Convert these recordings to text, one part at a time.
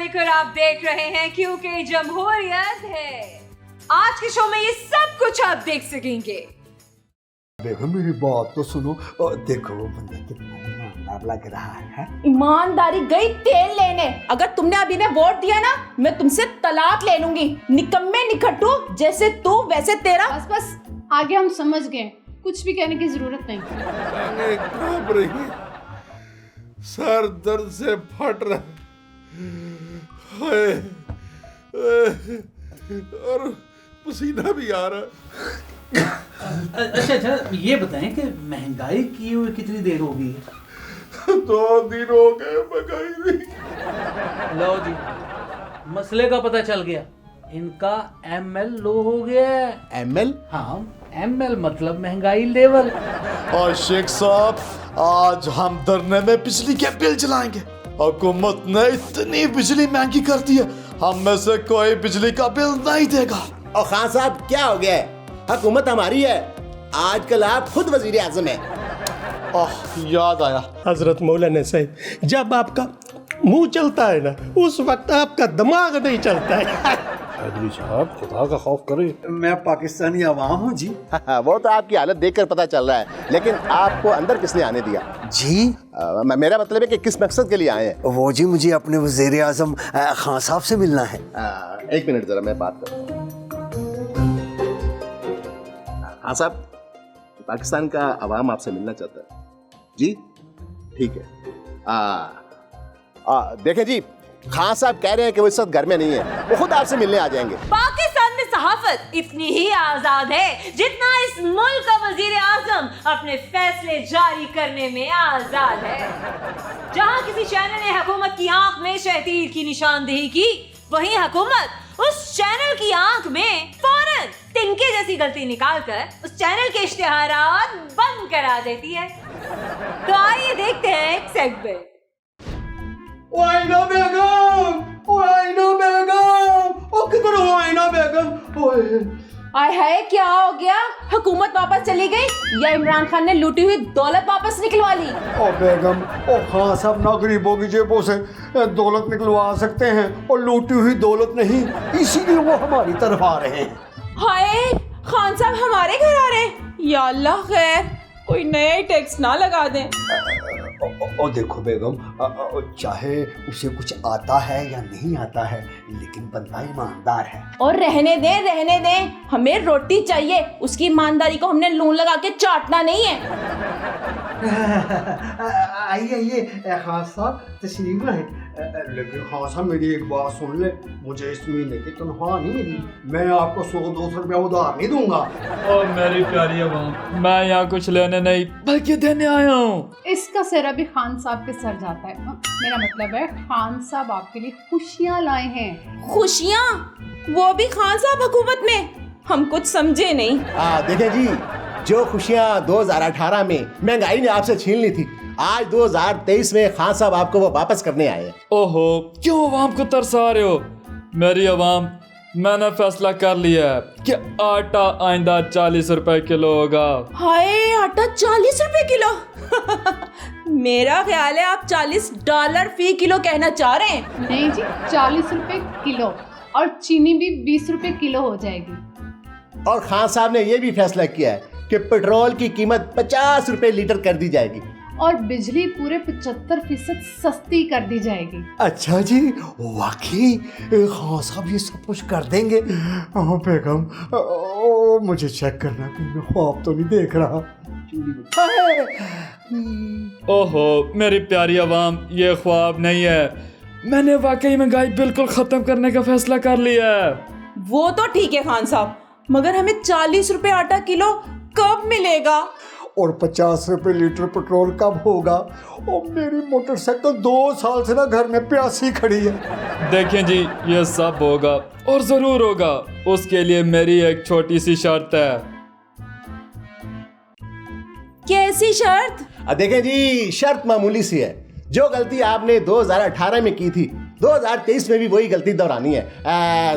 मालिक और आप देख रहे हैं क्योंकि जमहूरियत है। आज के शो में ये सब कुछ आप देख सकेंगे। देखो मेरी बात तो सुनो। देखो वो बंदा कितना ईमानदार लग रहा है। ईमानदारी गई तेल लेने। अगर तुमने अभी ने वोट दिया ना, मैं तुमसे तलाक ले लूंगी। निकम्मे निखट्टू, जैसे तू वैसे तेरा। बस बस, आगे हम समझ गए, कुछ भी कहने की जरूरत नहीं। सर दर्द से फट रहा है और पसीना भी आ रहा है। अच्छा, ये बताएं कि महंगाई की हुई कितनी देर होगी? 2 दिन हो गए महंगाई भी। लो जी, मसले का पता चल गया। इनका ML लो हो गया है। ML? हाँ, ML मतलब महंगाई लेवल। और शेख साहब, आज हम धरने में बिजली के बिल जलाएंगे। हुकूमत ने इतनी बिजली महंगी कर दी है, हम में से कोई बिजली का बिल नहीं देगा। और खान साहब क्या हो गया है? हुकूमत हमारी है, आजकल आप खुद वजीर आजम है। याद आया हजरत मौलाना साहब, जब आपका मुंह चलता है ना, उस वक्त आपका दिमाग नहीं चलता है। साहब खुदा का खौफ करे। मैं पाकिस्तानी अवाम हूँ जी। वो तो आपकी हालत देखकर पता चल रहा है, लेकिन आपको अंदर किसने आने दिया? जी मेरा मतलब है कि किस मकसद के लिए आए हैं? वो जी, मुझे अपने वजीर आजम खान साहब से मिलना है। 1 मिनट जरा मैं बात करूँ। हाँ साहब, पाकिस्तान का अवाम आपसे मिलना चाहता है जी। ठीक है। देखें जी, खान साहब कह रहे हैं कि वो इस वक्त घर में नहीं है, वो खुद आपसे मिलने आ जाएंगे। पाकिस्तान में सहाफत इतनी ही आजाद है जितना इस मुल्क का वजीर आजम अपने फैसले जारी करने में आजाद है। जहां किसी चैनल ने हुकूमत की आंख में शहतीर की निशानदेही की, वहीं हुकूमत उस चैनल की आंख में फौरन तिनके जैसी गलती निकालकर उस चैनल के इश्तिहारात बंद करा देती है। तो आइए देखते हैं एक सेगमेंट। आईना बेगम, आईना बेगम, किधर हो आईना बेगम? आय हाय, क्या हो गया? हुकूमत वापस चली गई या इमरान खान ने लूटी हुई दौलत वापस निकलवा ली? ओ बेगम, ओ खान साहब ना गरीबों की जेबों से दौलत निकलवा सकते हैं और लूटी हुई दौलत नहीं, इसीलिए वो हमारी तरफ आ रहे हैं। हाय, खान साहब हमारे घर आ रहे हैं। या अल्लाह, खैर कोई नया ही टैक्स ना लगा दें। और देखो बेगम, चाहे उसे कुछ आता है या नहीं आता है, लेकिन बंदा ईमानदार है। और रहने दें, हमें रोटी चाहिए। उसकी ईमानदारी को हमने लून लगा के चाटना नहीं है। आइए खान साहब, तशरीफ लाएं। लेकिन खान साहब मेरी एक बात सुन ले, मुझे इस महीने की तनख्वाह नहीं मिली, मैं आपको 100-200 रुपया उधार नहीं दूंगा। और मेरी प्यारी अवाम, मैं यहाँ कुछ लेने नहीं बल्कि देने आया हूँ। इसका सिर अभी खान साहब के सर जाता है। मेरा मतलब है, खान साहब आपके लिए खुशियाँ लाए हैं। खुशियाँ? वो भी खान साहब हुकूमत में? हम कुछ समझे नहीं। देखें जी, जो खुशियाँ 2018 में महंगाई ने आपसे छीन ली थी, आज 2023 में खान साहब आपको वो वापस करने आए हैं। ओहो, क्यों अवाम को तरसा रहे हो? मेरी अवाम, मैंने फैसला कर लिया है कि आटा आइंदा 40 रुपए किलो होगा। हाय, आटा 40 रुपए किलो? मेरा ख्याल है आप $40 फी किलो कहना चाह रहे हैं। नहीं जी, 40 रुपए किलो, और चीनी भी 20 रुपए किलो हो जाएगी। और खान साहब ने ये भी फैसला किया है कि पेट्रोल की कीमत 50 रुपए लीटर कर दी जाएगी और बिजली पूरे 75% सस्ती कर दी जाएगी। अच्छा जी, वाकई खान साहब ये सब कुछ कर देंगे? बेगम, मुझे चेक करना कि मैं ख्वाब तो नहीं देख रहा। ओहो मेरी प्यारी अवाम, ये ख्वाब नहीं है, मैंने वाकई महंगाई बिल्कुल खत्म करने का फैसला कर लिया है। वो तो ठीक है खान साहब, मगर हमें 40 रुपए आटा किलो कब मिलेगा? और 50 रुपए लीटर पेट्रोल कब होगा? और मेरी मोटरसाइकिल 2 साल से ना घर में प्यासी खड़ी है। देखें जी, ये सब होगा और जरूर होगा, उसके लिए मेरी एक छोटी सी शर्त है। कैसी शर्त? देखें जी, शर्त मामूली सी है। जो गलती आपने 2018 में की थी, 2023 में भी वही गलती दोहरानी है।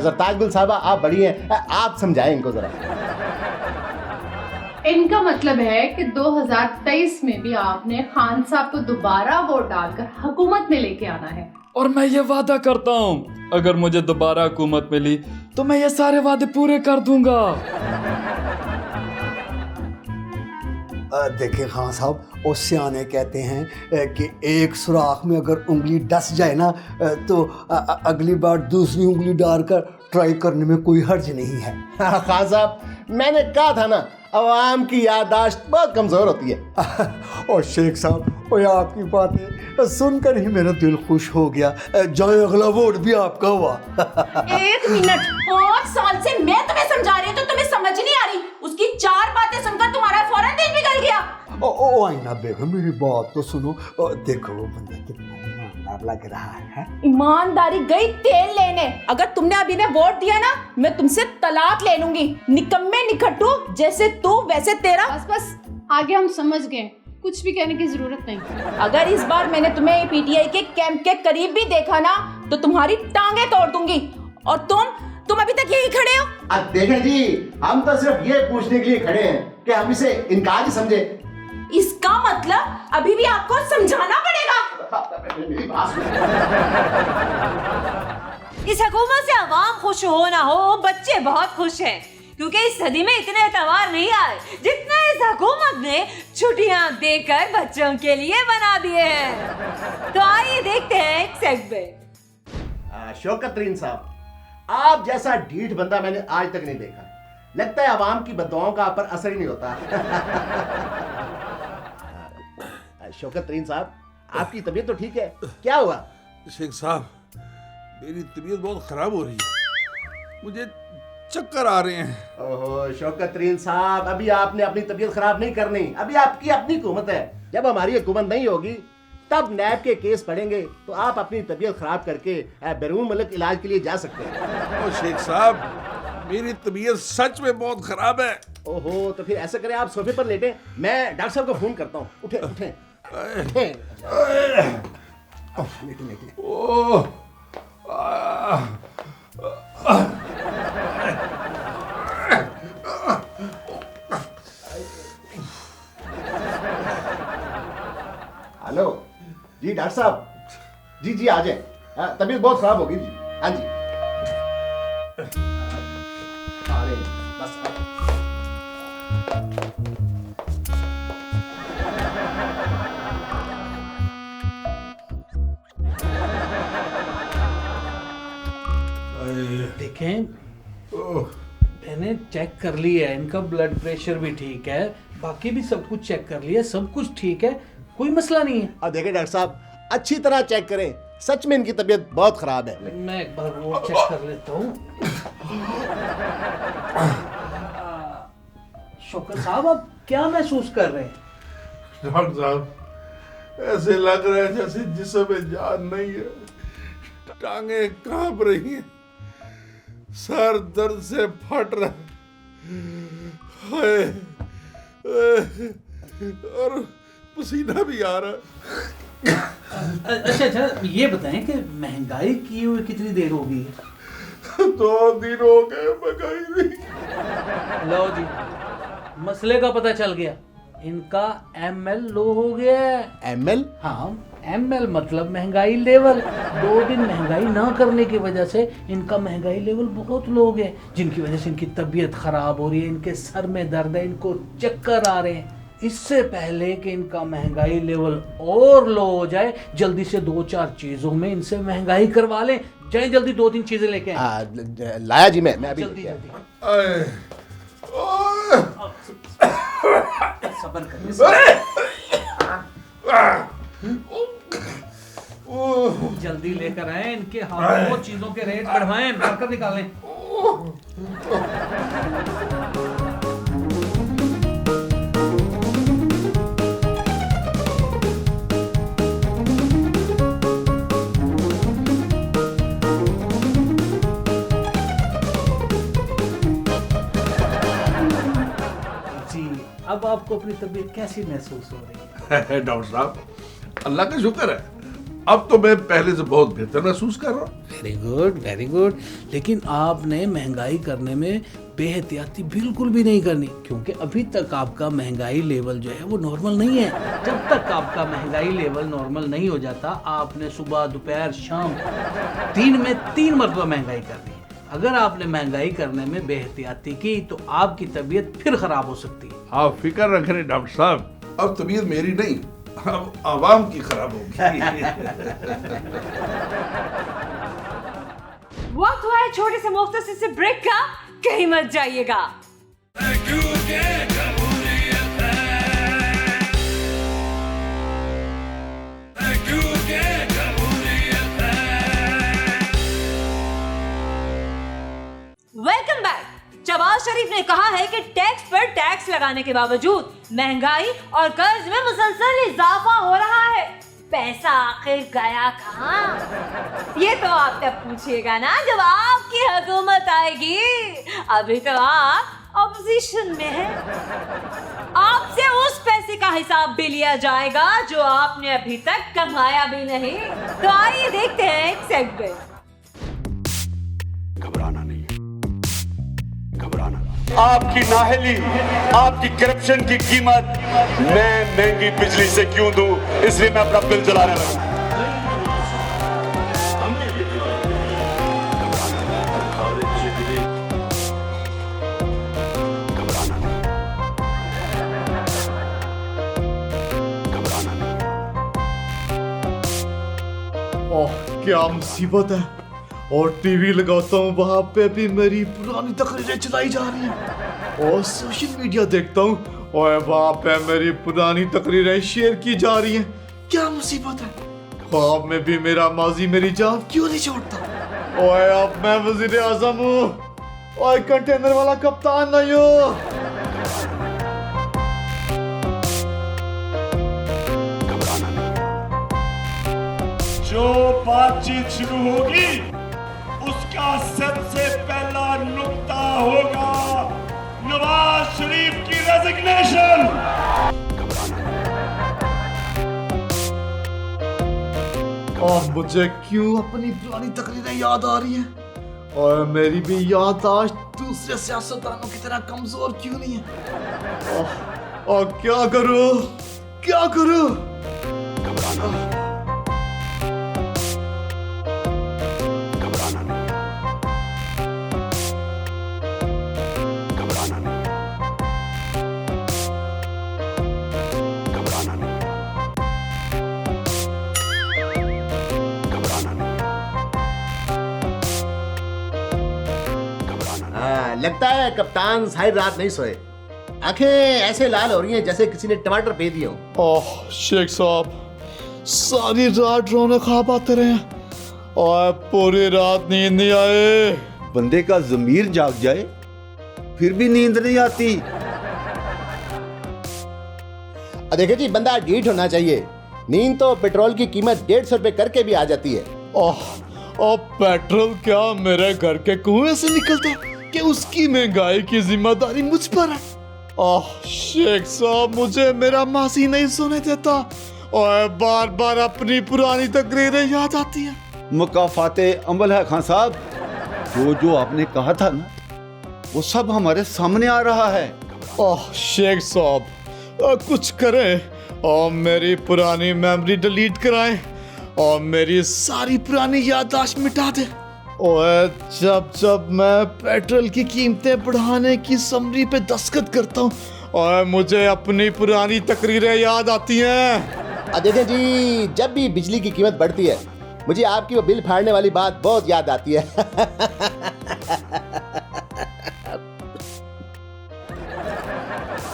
जरताज गुल साहबा, आप बड़ी हैं, आप समझाएं इनको जरा। इनका मतलब है कि 2023 में भी आपने खान साहब को दोबारा वोट डालकर हुकूमत में लेके आना है। और मैं ये वादा करता हूँ अगर मुझे दोबारा हुकूमत मिली तो मैं ये सारे वादे पूरे कर दूंगा। देखिए खान साहब, वो सियाने कहते हैं कि एक सुराख में अगर उंगली डस जाए ना तो अगली बार दूसरी उंगली डालकर ट्राई करने में कोई हर्ज नहीं है। खान साहब, मैंने कहा था ना, अवाम की याददाश्त बहुत कमज़ोर होती है। और शेख साहब, और आपकी बातें सुनकर ही मेरा दिल खुश हो गया। जाए अगला वोट भी आपका हुआ। 1 मिनट, 5 साल से मैं तुम्हें समझा रही हूँ तो तुम्हें समझ नहीं आ रही। उसकी 4 बातें सुनकर तुम्हारा फौरन दिल पिघल गया। ओ आईना बेगम, मेरी बात तो सुनो। देखो वो बंदा कितना ईमानदार लग रहा है। ईमानदारी गई तेल लेने। अगर तुमने अभी ने वोट दिया ना, मैं तुमसे तलाक ले लूंगी। निकम्मे निखट्टू, जैसे तू वैसे तेरा। बस आगे हम समझ गए, कुछ भी कहने की जरूरत नहीं। अगर इस बार मैंने तुम्हें पीटीआई के कैंप के करीब भी देखा ना तो तुम्हारी टांगे तोड़ दूंगी। और तुम अभी तक यही खड़े हो। अब देखें जी, हम तो सिर्फ ये पूछने के लिए खड़े हैं कि हम इसे इनकार ही समझे। इसका मतलब अभी भी आपको समझाना पड़ेगा। इस हुकूमत से आवाम खुश हो ना हो, बच्चे बहुत खुश हैं, क्योंकि इस सदी में इतने त्योहार नहीं आए जितना इस हुकूमत ने छुट्टियां देकर बच्चों के लिए बना दिए हैं। तो आइए देखते हैं एक सेगमेंट। शौकत तरीन साहब, आप जैसा ढीठ बंदा मैंने आज तक नहीं देखा। लगता है आवाम की बददुआओं का आप पर असर ही नहीं होता। शौकत तरीन साहब, आपकी तबीयत तो ठीक है, क्या हुआ? शेख साहब, मेरी तबीयत बहुत खराब हो रही है, मुझे चक्कर आ रहे हैं। ओहो शौकत तरीन साहब, अभी आपने अपनी तबीयत खराब नहीं करनी। अभी आपकी अपनी हुकूमत है। जब हमारी हुकूमत नहीं होगी तब नैब के केस पढ़ेंगे तो आप अपनी तबीयत खराब करके बैरून मुल्क इलाज के लिए जा सकते हैं। ओ शेख साहब, मेरी तबीयत सच में बहुत खराब है। ओहो, तो फिर ऐसा करें, आप सोफे पर लेटें, मैं डॉक्टर साहब को फोन करता हूँ। उठे उठे ओह, हेलो जी डॉक्टर साहब, जी आ जाए। तबीयत बहुत खराब होगी जी। हाँ जी, अरे बस देखें, मैंने चेक कर लिया है, इनका ब्लड प्रेशर भी ठीक है, बाकी भी सब कुछ चेक कर लिया, सब कुछ ठीक है, कोई मसला नहीं है। अब देखें डॉक्टर साहब, अच्छी तरह चेक करें, सच में इनकी तबीयत बहुत खराब है। मैं एक बार वो चेक कर लेता हूँ। शौकत साहब, आप क्या महसूस कर रहे हैं? डॉक्टर साहब, ऐसे लग रहा है जैसे जिस्म में जान नहीं है, टांगे कांप रही हैं, सर दर्द से फट रहा है और पसीना भी आ रहा है। अच्छा, ये बताएं कि महंगाई की हुई कितनी देर होगी? 2 दिन हो गए महंगाई नहीं। लो जी, मसले का पता चल गया। इनका ML लो हो गया है। ML? हाँ, ML मतलब महंगाई लेवल। 2 दिन महंगाई ना करने की वजह से इनका महंगाई लेवल बहुत लो हो गया, जिनकी वजह से इनकी तबीयत खराब हो रही है, इनके सर में दर्द है, इनको चक्कर आ रहे हैं। इससे पहले कि इनका महंगाई लेवल और लो हो जाए, जल्दी से 2-4 चीजों में इनसे महंगाई करवा लें। जाए जल्दी 2-3 चीजें लेके आए। लाया जी, मैं अभी जल्दी सब्र करिए। जल्दी लेकर आए, इनके हाथों चीजों के रेट बढ़वाएं, मार्कर निकालें। अब आपको अपनी तबीयत कैसी महसूस हो रही है? डॉक्टर साहब, अल्लाह का शुक्र है, अब तो मैं पहले से बहुत बेहतर महसूस कर रहा हूँ। Very good, very good. लेकिन आपने महंगाई करने में बेहतियाती बिल्कुल भी नहीं करनी, क्योंकि अभी तक आपका महंगाई लेवल जो है वो नॉर्मल नहीं है। जब तक आपका महंगाई लेवल नॉर्मल नहीं हो जाता, आपने सुबह दोपहर शाम 3 में 3 मरतबा महंगाई करनी है। अगर आपने महंगाई करने में बेहतियाती की तो आपकी तबीयत फिर खराब हो सकती है। आप फिक्र रख रहे डॉक्टर साहब, अब तबीयत मेरी नहीं, अब आवाम की खराब होगी। वक्त हुआ है छोटे से मुख्तसर से ब्रेक का, कहीं मत जाइएगा। Welcome back. शहबाज शरीफ ने कहा है कि टैक्स पर टैक्स लगाने के बावजूद महंगाई और कर्ज में मुसलसल इजाफा हो रहा है। पैसा आखिर गया कहाँ? ये तो आप तब पूछिएगा ना जब आपकी हुकूमत आएगी। अभी तो आप ऑपोजिशन में हैं। आपसे उस पैसे का हिसाब भी लिया जाएगा जो आपने अभी तक कमाया भी नहीं। तो आइए देखते हैं एक सेगमेंट। घबराना नहीं है, घबराना। आपकी नाहली, आपकी करप्शन की कीमत मैं महंगी बिजली से क्यों दूं, इसलिए मैं अपना बिल जलाने लगा। ओह क्या मुसीबत है। और टीवी लगाता हूँ, वहां पे भी मेरी पुरानी तकरीरें चलाई जा रही हैं। और सोशल मीडिया देखता हूँ और वहां पे मेरी पुरानी तकरीरें शेयर की जा रही हैं। क्या मुसीबत है। ख्वाब में भी मेरा माजी मेरी जान क्यों नहीं छोड़ता। ओए अब मैं वजीर आजम हूँ और कंटेनर वाला कप्तान नहीं हूँ। जो बातचीत शुरू होगी उसका सबसे पहला नुक्ता होगा नवाज शरीफ की रेजिग्नेशन। और मुझे क्यों अपनी पुरानी तकरीरें याद आ रही हैं और मेरी भी याददाश्त दूसरे सियासतदानों की तरह कमजोर क्यों नहीं है। और क्या करूं, क्या करूं। लगता है कप्तान सारी रात नहीं सोए। आंखें ऐसे लाल हो रही हैं जैसे किसी ने टमाटर पी दिए हो। ओह शेख साहब, सारी रात रोने ख्वाब आते रहे और पूरी रात नींद नहीं आए। बंदे का ज़मीर जाग जाए फिर भी नींद नहीं आती। देखिए जी, बंदा ढीठ होना चाहिए। नींद तो पेट्रोल की कीमत 150 रुपए करके भी आ जाती है। और पेट्रोल क्या मेरे घर के कुएं से निकलता है कि उसकी महंगाई की जिम्मेदारी मुझ पर है। शेख साहब, मुझे मेरा मासी नहीं सोने देता और बार बार अपनी पुरानी तकरीरें याद आती हैं। मुकाफाते अमल है खान साहब, जो जो आपने कहा था ना वो सब हमारे सामने आ रहा है। शेख साहब, कुछ करें और मेरी पुरानी मेमोरी डिलीट कराएं और मेरी सारी पुरानी याददाश्त मिटा दें। और जब जब मैं पेट्रोल की कीमतें बढ़ाने की समरी पे दस्तखत करता हूँ और मुझे अपनी पुरानी तकरीरें याद आती हैं। देखें जी, जब भी बिजली की कीमत बढ़ती है मुझे आपकी वो बिल फाड़ने वाली बात बहुत याद आती है।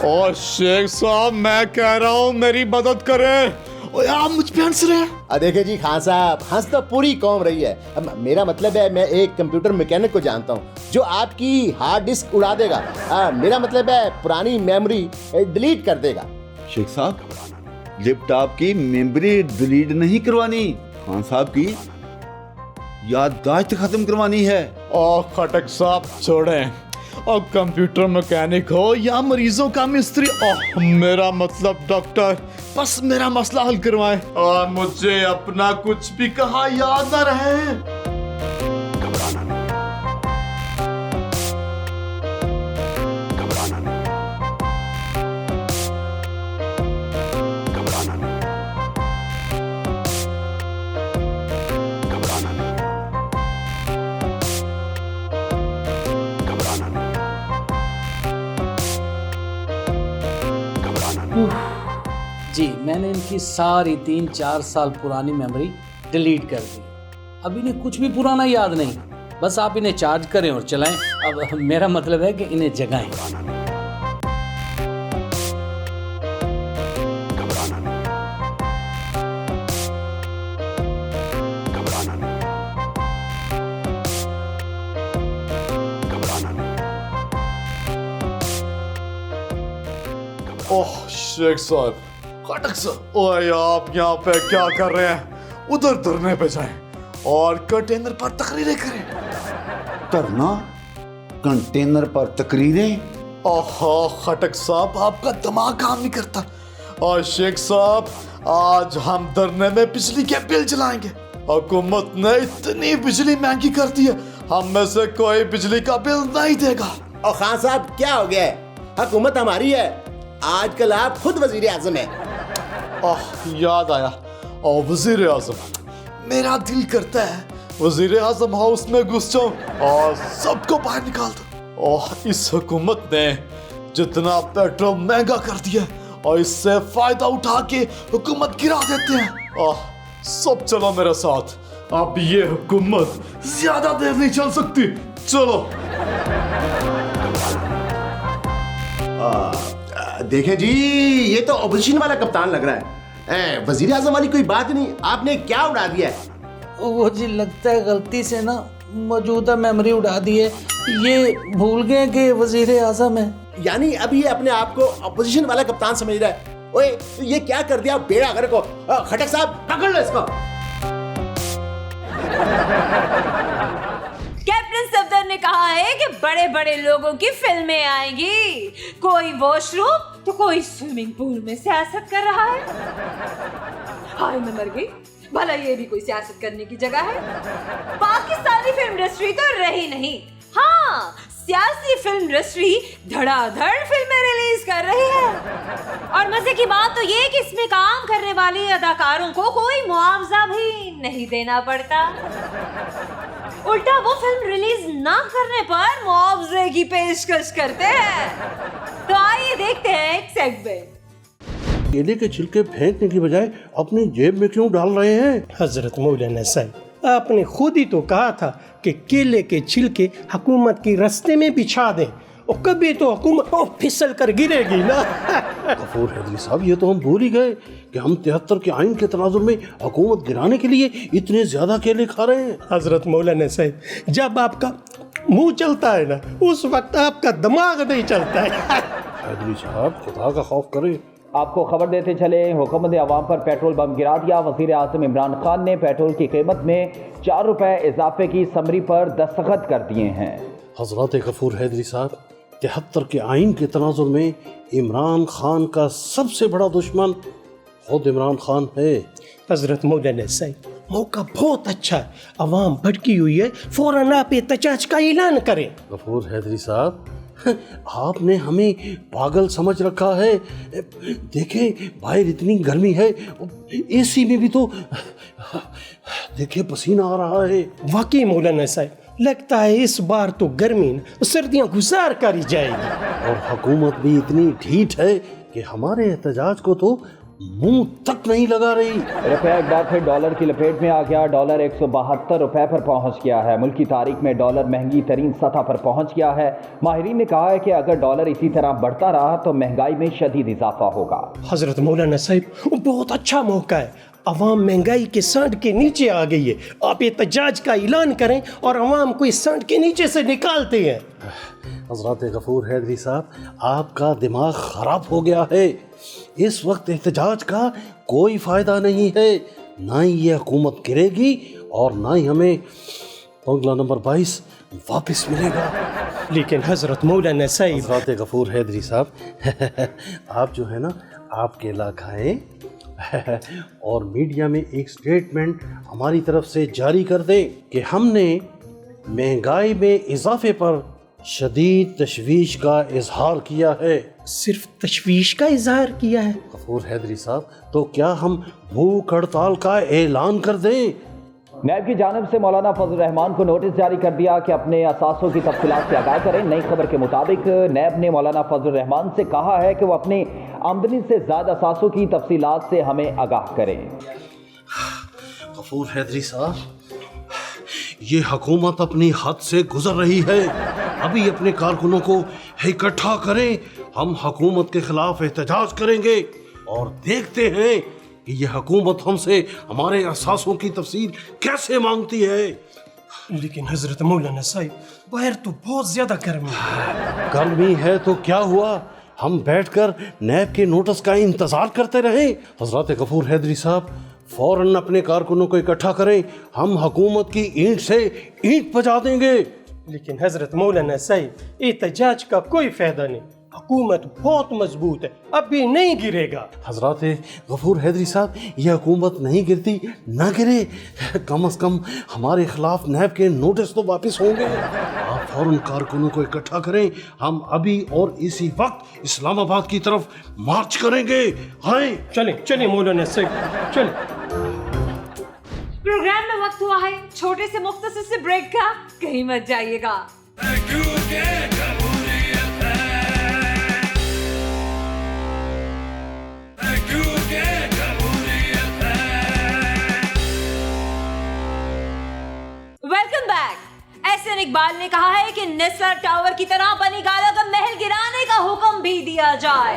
और शेख साहब, मैं कह रहा हूँ मेरी मदद करें। और आप मुझ पे हंस रहे हैं। देखिए जी खान साहब, हंस तो पूरी कौम रही है। अब मेरा मतलब है, मैं एक कंप्यूटर मैकेनिक को जानता हूँ जो आपकी हार्ड डिस्क उड़ा देगा। मेरा मतलब है पुरानी मेमोरी डिलीट कर देगा। शेख साहब, लैपटॉप की मेमोरी डिलीट नहीं करवानी, खान साहब की याददाश्त खत्म करवानी है। और खटक साहब छोड़ें, और कंप्यूटर मैकेनिक हो या मरीजों का मिस्त्री, मेरा मतलब डॉक्टर, बस मेरा मसला हल करवाएं और मुझे अपना कुछ भी कहा याद न रहे। जी मैंने इनकी सारी 3-4 साल पुरानी मेमोरी डिलीट कर दी। अब इन्हें कुछ भी पुराना याद नहीं, बस आप इन्हें चार्ज करें और चलाएं। अब मेरा मतलब है कि इन्हें जगाएं। ओह शेख साहब, खटक साहब, ओए आप यहाँ पे क्या कर रहे हैं? उधर धरने पे जाएं और कंटेनर पर तकरीरें करें। धरना कंटेनर पर तकरीरें? ओहो खटक साहब, आपका दिमाग काम नहीं करता। और शेख साहब, आज हम धरने में बिजली के बिल जलाएंगे। हुकूमत ने इतनी बिजली महंगी कर दी है, हम में से कोई बिजली का बिल नहीं देगा। और खान साहब क्या हो गया है? हुकूमत हमारी है, आजकल आप खुद वजीर आजम है। याद आया, और वजीर आजम, मेरा दिल करता है वजीर आजम हाउस में घुस जाऊं और सबको बाहर निकाल दूं। और इस हुकूमत ने जितना पेट्रोल महंगा कर दिया और इससे फायदा उठा के हुकूमत गिरा देते हैं। सब चलो मेरे साथ, अब ये हुकूमत ज्यादा देर नहीं चल सकती। चलो। देखें जी, ये तो ऑपोजिशन वाला कप्तान लग रहा है। वजीर आजम वाली कोई बात नहीं, आपने क्या उड़ा दिया है? वो जी लगता है गलती से ना मौजूदा मेमोरी उड़ा दी है, ये भूल गए कि वजीर आजम है। यानी अभी ये अपने आप को ऑपोजिशन वाला कप्तान समझ रहा है। ओए ये क्या कर दिया बेड़ागर को? खटक साहब पकड़ लो इसको। कैप्टन सफदर ने कहा है कि बड़े बड़े लोगों की फिल्में आएंगी, कोई वॉशरूम तो कोई स्विमिंग पूल में सियासत कर रहा है। हाय मैं मर गई, भला ये भी कोई सियासत करने की जगह है? पाकिस्तानी फिल्म इंडस्ट्री तो रही नहीं, हाँ सियासी फिल्म इंडस्ट्री धड़ाधड़ फिल्में रिलीज कर रही है। और मजे की बात तो ये कि इसमें काम करने वाले अदाकारों को कोई मुआवजा भी नहीं देना पड़ता, उल्टा वो फिल्म रिलीज ना करने पर मुआवजे की पेशकश करते हैं। तो आइए देखते हैं एक सेगमेंट। केले के छिलके फेंकने की बजाय अपनी जेब में क्यों डाल रहे हैं? हजरत मौलाना साहब, आपने खुद ही तो कहा था कि केले के छिलके हुकूमत की रास्ते में बिछा दें, और कभी तो हुकूमत फिसल कर गिरेगी ना। गफूर हैदरी साहब, ये तो हम भूल ही गए कि हम 73 के आइन के तनाजुर में हुकूमत गिराने के लिए इतने ज्यादा केले खा रहे हैं। हजरत मौलाना साहब, जब आपका मुंह चलता है ना, उस वक्त आपका दिमाग नहीं चलता है। हैदरी साहब, खुदा का खौफ करें। आपको खबर देते चले, हुकूमत ने अवाम पर पेट्रोल बम गिरा दिया। वज़ीर आज़म इमरान खान ने पेट्रोल की कीमत में 4 रुपए इजाफे की समरी पर दस्तखत कर दिए हैं। हजरत गफूर हैदरी साहब, 73 के आइन के तनाजुर में इमरान खान का सबसे बड़ा दुश्मन खुद इमरान खान है। हजरत मौलाना साहब, मौका बहुत अच्छा है, अवाम भटकी हुई है, फौरन आप एहतजाज का ऐलान करें। गफूर हैदरी साहब, आपने हमें पागल समझ रखा है। देखें बाहर इतनी गर्मी है, एसी में भी तो देखिए पसीना आ रहा है। वाकई मौलाना साहब, लगता है इस बार तो गर्मी सर्दियां गुजार करी जाएगी। और हुकूमत भी इतनी ढीठ है कि हमारे एहतजाज को तो मुंह तक नहीं लगा रही। रुपया एक बार फिर डॉलर की लपेट में आ गया। डॉलर 172 रुपए पर पहुंच गया है। मुल्क की तारीख में डॉलर महंगी तरीन सतह पर पहुंच गया है। माहिरीन ने कहा है कि अगर डॉलर इसी तरह बढ़ता रहा तो महंगाई में शदीद इजाफा होगा। हजरत मौलाना साहब, बहुत अच्छा मौका है, अवाम महंगाई के सांड के नीचे आ गई है। आप एहतजाज का ऐलान करें और अवाम को इस सांड के नीचे से निकालते हैं। हजरत गफूर हैदरी साहब, आपका दिमाग खराब हो गया है। इस वक्त एहतजाज का कोई फायदा नहीं है, ना ही ये हुकूमत गिरेगी और ना ही हमें बंगला नंबर 22 वापस मिलेगा। लेकिन हजरत मौलाना साहब, हजरत गफूर हैदरी साहब, आप जो है ना, आप केला खाएं और मीडिया में एक स्टेटमेंट हमारी तरफ से जारी कर दें कि हमने महंगाई में इजाफे पर शदीद तशवीश का इजहार किया है। सिर्फ तशवीश का इजहार किया है? गफूर हैदरी साहब, तो क्या हम भूख हड़ताल का ऐलान कर दें? नैब की जानिब से मौलाना फजल रहमान को नोटिस जारी कर दिया कि अपने असासों की तफसीलात से आगाह करें। नई खबर के मुताबिक नैब ने मौलाना फजल रहमान से कहा है कि वो अपनी आमदनी से ज़्यादा असासों की तफसीलात से हमें आगाह करें। गफूर हैदरी साहब, ये हुकूमत अपनी हद से गुजर रही है। अभी अपने कारकुनों को इकट्ठा करें, हम हुकूमत के खिलाफ एहतजाज करेंगे और देखते हैं कि ये हुकूमत हमसे हमारे असासों की तफसील कैसे मांगती है। लेकिन हजरत मौलाना साहब, बाहर तो बहुत ज्यादा गर्मी है। गर्मी है तो क्या हुआ, हम बैठकर नैब के नोटिस का इंतजार करते रहे। हजरत गफूर हैदरी साहब, फौरन अपने कारकुनों को इकट्ठा करें, हम हुकूमत की ईंट से ईंट बजा देंगे। लेकिन हजरत मौलाना साहब, एहतजाज का कोई फायदा नहीं, हुकूमत बहुत मजबूत है, अभी नहीं गिरेगा। हजरत गफूर हैदरी साहब, यह हुकूमत नहीं गिरती, ना गिरे, कम से कम हमारे खिलाफ नैब के नोटिस तो वापस होंगे। आप फौरन कारकुनों को इकट्ठा करें, हम अभी और इसी वक्त इस्लामाबाद की तरफ मार्च करेंगे। आए, चलें चलें मौलाना साहब, चलें। प्रोग्राम में वक्त हुआ है छोटे से मुख्तसर से ब्रेक का, कहीं मत जाइएगा। Welcome back. एहसन इकबाल ने कहा है कि निस्र टावर की तरह बनी गाला का महल गिराने का हुक्म भी दिया जाए।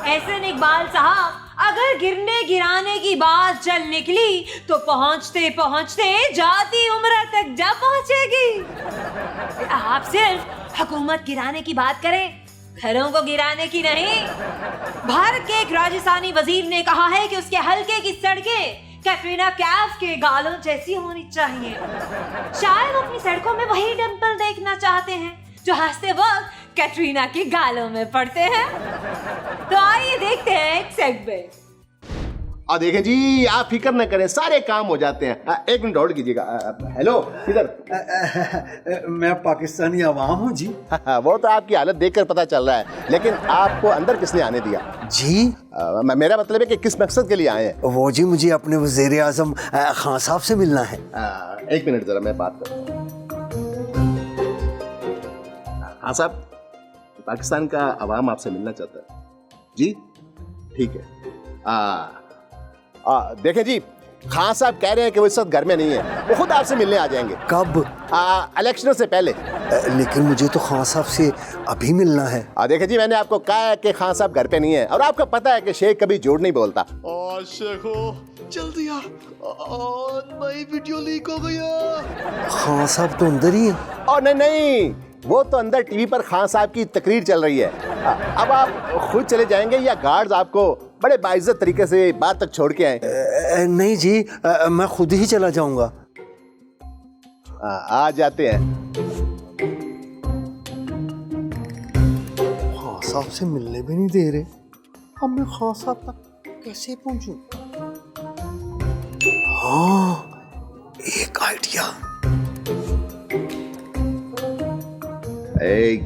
एहसन इकबाल साहब, अगर गिरने गिराने की बात चल निकली तो पहुंचते पहुंचते जाती उम्र तक जा पहुंचेगी। आप सिर्फ हुकूमत गिराने की बात करें, घरों को गिराने की नहीं। भारत के एक राजस्थानी वजीर ने कहा है कि उसके हल्के की सड़कें कैटरीना कैफ के गालों जैसी होनी चाहिए। शायद वो अपनी सड़कों में वही डिंपल देखना चाहते हैं जो हंसते वक्त कैटरीना के गालों में पड़ते हैं। तो आइए देखते हैं एक सेगमेंट। और देखें जी, आप फिक्र न करें, सारे काम हो जाते हैं। एक मिनट होल्ड कीजिएगा। हेलो, किधर? मैं पाकिस्तानी अवाम हूँ जी। वो तो आपकी हालत देखकर पता चल रहा है, लेकिन आपको अंदर किसने आने दिया? जी, मेरा मतलब है कि किस मकसद के लिए आए हैं? वो जी, मुझे अपने वज़ीर आज़म खान साहब से मिलना है। एक मिनट जरा, मैं बात करता हूँ। हाँ साहब, पाकिस्तान का अवाम आपसे मिलना चाहता है जी। ठीक है। देखें जी, खान साहब कह रहे हैं कि वो इस वक्त घर में नहीं है, वो खुद आपसे मिलने आ जाएंगे। कब? इलेक्शन से पहले। लेकिन मुझे तो खान साहब से अभी मिलना है। देखें जी, मैंने आपको कहा है कि खान साहब घर पे नहीं है, और आपको पता है कि शेख कभी झूठ नहीं बोलता। शेखो, जल्दी आ, नई वीडियो लीक हो गया। खान साहब तो अंदर ही है। और नहीं, वो तो अंदर टीवी पर खान साहब की तकरीर चल रही है। अब आप खुद चले जाएंगे या गार्ड्स आपको बड़े बाइज्जत तरीके से बात तक छोड़ के आए? नहीं जी, मैं खुद ही चला जाऊंगा। आ जाते हैं। खान साहब से मिलने भी नहीं दे रहे, अब मैं खान साहब तक कैसे पहुंचूं? हाँ, एक आइडिया।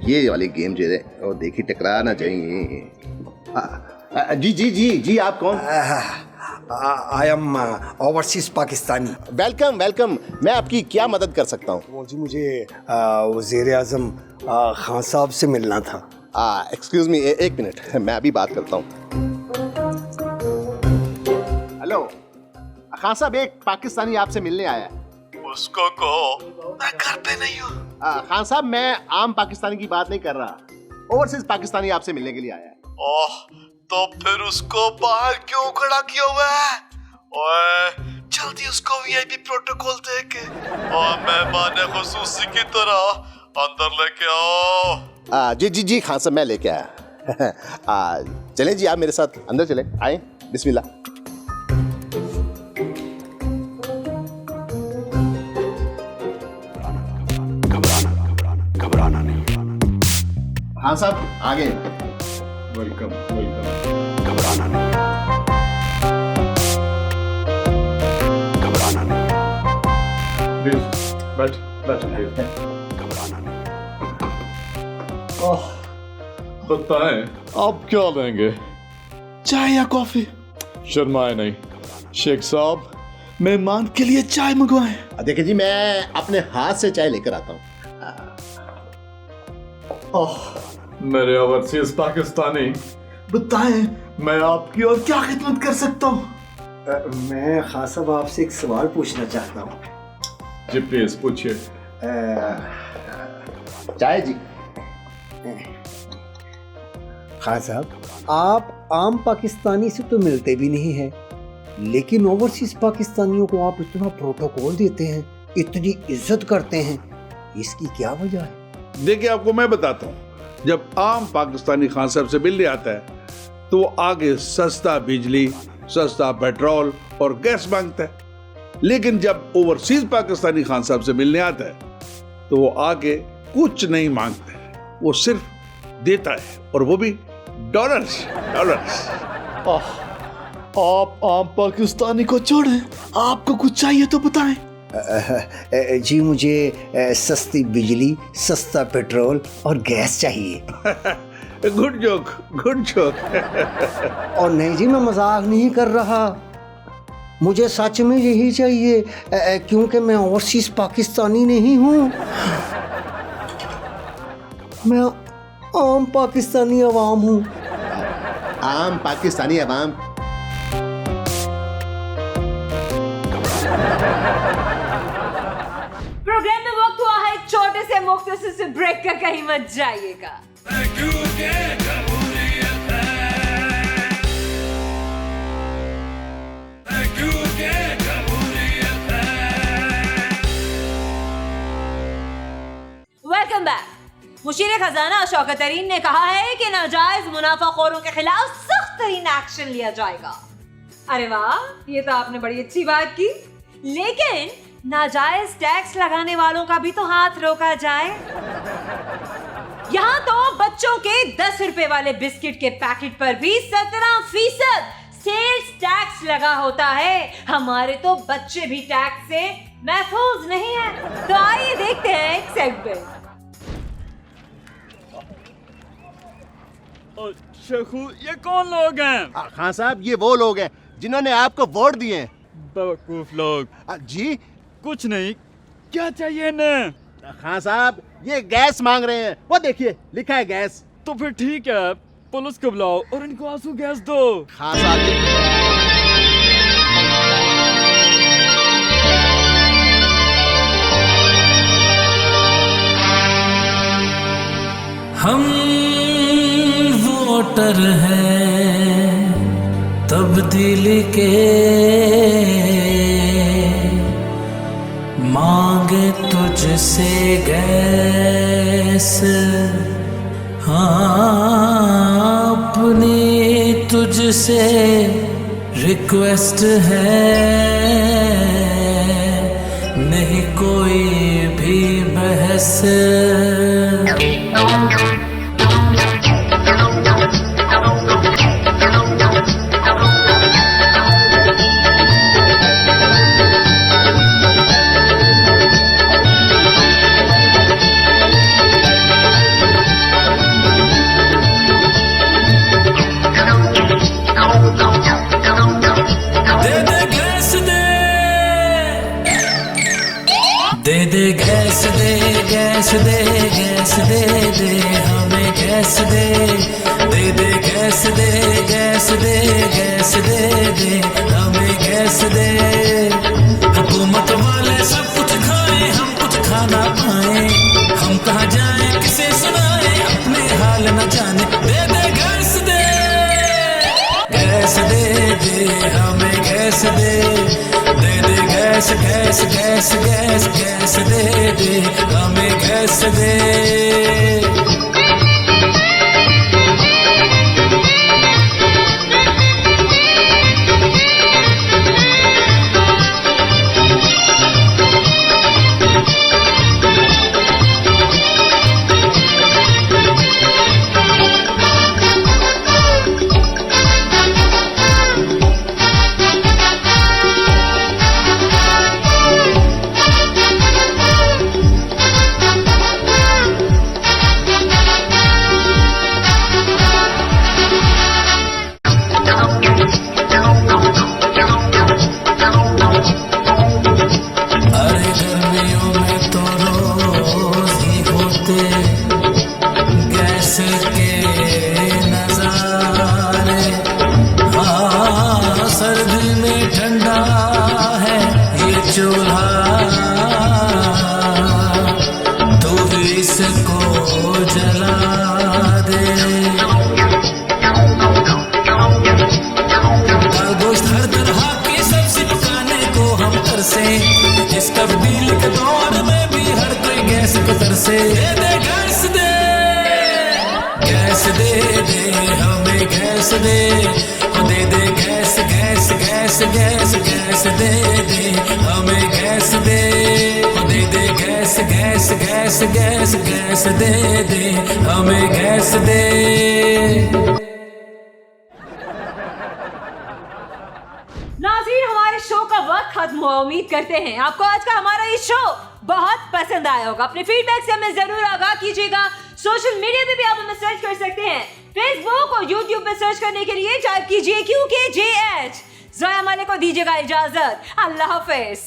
ये वाली गेम जो है वो देखी टकराना चाहिए। जी जी जी जी, आप कौन? I am overseas Pakistani. Welcome welcome, मैं आपकी क्या मदद कर सकता हूँ? वो जी, मुझे वज़ीर आज़म खान साहब से मिलना था। एक्सक्यूज मी, एक मिनट, मैं अभी बात करता हूँ। हेलो खान साहब, एक पाकिस्तानी आपसे मिलने आया है। उसको कहो मैं घर पे नहीं हूँ। खान साहब, मैं आम पाकिस्तानी की बात नहीं कर रहा, ओवरसीज पाकिस्तानी आपसे मिलने के लिए आया है। ओह, तो फिर उसको बाहर क्यों खड़ा किया हुआ है? ओए, जल्दी उसको वीआईपी प्रोटोकॉल दे के और मेहमान खुसूसी की तरह अंदर लेके आओ। जी जी जी खान साहब, मैं लेके आया। चलें जी, आप मेरे साथ अंदर चलें, आए, बिस्मिल्लाह। घबराना नहीं। हाँ साहब, आगे। Welcome welcome. घबराना नहीं, घबराना नहीं। प्लीज बैठ बैठ, प्लीज। घबराना नहीं। बताएं आप क्या लेंगे, चाय या कॉफी? शर्माए नहीं शेख साहब, मेहमान के लिए चाय मंगवाएं। देखिए जी, मैं अपने हाथ से चाय लेकर आता हूँ। मेरे ओवरसीज पाकिस्तानी, बताएं मैं आपकी और क्या खिदमत कर सकता हूँ? मैं खान साहब आपसे एक सवाल पूछना चाहता हूँ। जी प्लीज पूछिए। चाय जी। खान साहब, आप आम पाकिस्तानी से तो मिलते भी नहीं हैं, लेकिन ओवरसीज पाकिस्तानियों को आप इतना प्रोटोकॉल देते हैं, इतनी इज्जत करते हैं, इसकी क्या वजह है? देखिए, आपको मैं बताता हूँ, जब आम पाकिस्तानी खान साहब से मिलने आता है तो वो आगे सस्ता बिजली, सस्ता पेट्रोल और गैस मांगता है, लेकिन जब ओवरसीज पाकिस्तानी खान साहब से मिलने आता है तो वो आगे कुछ नहीं मांगता है, वो सिर्फ देता है, और वो भी डॉलर्स। आप आम पाकिस्तानी को छोड़ें, आपको कुछ चाहिए तो बताएं। जी, मुझे सस्ती बिजली, सस्ता पेट्रोल और गैस चाहिए। Good joke. और नहीं जी, मैं मजाक नहीं कर रहा, मुझे सच में यही चाहिए, क्योंकि मैं ओवरसीज पाकिस्तानी नहीं हूँ, मैं आम पाकिस्तानी अवाम हूँ। आम पाकिस्तानी अवाम। प्रोग्राम में वक्त हुआ है छोटे से मुख्तसर से ब्रेक का, कहीं मत जाइएगा। Welcome back. मुशीर खजाना शौकत तरीन ने कहा है कि नाजायज मुनाफाखोरों के खिलाफ सख्त तरीन एक्शन लिया जाएगा। अरे वाह, ये तो आपने बड़ी अच्छी बात की, लेकिन नाजायज टैक्स लगाने वालों का भी तो हाथ रोका जाए। यहाँ तो बच्चों के 10 रुपए वाले बिस्किट के पैकेट पर भी 17% सेल्स टैक्स लगा होता है। हमारे तो बच्चे भी टैक्स से महफूज नहीं है। तो आइए देखते हैं एक सेगमेंट। शेखू, ये कौन लोग हैं? खान साहब, ये वो लोग हैं जिन्होंने आपको वोट दिए हैं। बेवकूफ लोग। जी कुछ नहीं, क्या चाहिए इन्हें? खान साहब, ये गैस मांग रहे हैं, वो देखिए लिखा है गैस। तो फिर ठीक है, पुलिस को बुलाओ और इनको आंसू गैस दो। खान साहब, हम वोटर हैं तब्दीली के, मांगे तुझसे गैस, हाँ अपनी तुझसे रिक्वेस्ट है, नहीं कोई भी बहस। गैस दे दे हमें गैस दे, दे दे गैस दे, गैस दे, गैस दे दे हमें गैस दे। हुकूमत वाले सब कुछ खाएं, हम कुछ खाना पाएं, हम कहाँ जाएं किसे सुनाएं, अपने हाल न जाने। दे दे गैस दे, गैस दे दे हमें गैस दे, दे दे gas gas gas gas gas दे दे हमें गैस दे। दे दे गैस दे, गैस दे दे हमें गैस दे, दे दे gas gas gas gas gas दे दे हमें गैस दे, दे दे gas gas gas gas gas दे दे हमें गैस दे। नाज़रीन, हमारे शो का वक्त खत्म हुआ। उम्मीद करते हैं आपको आज का हमारा ये शो बहुत पसंद आया होगा। अपने फीडबैक से हमें जरूर आगाह कीजिएगा। सोशल मीडिया पे भी आप हमें सर्च कर सकते हैं। फेसबुक और यूट्यूब पे सर्च करने के लिए टाइप कीजिए QKJH। ज़ोया मालिक को दीजिएगा इजाजत। अल्लाह हाफिज।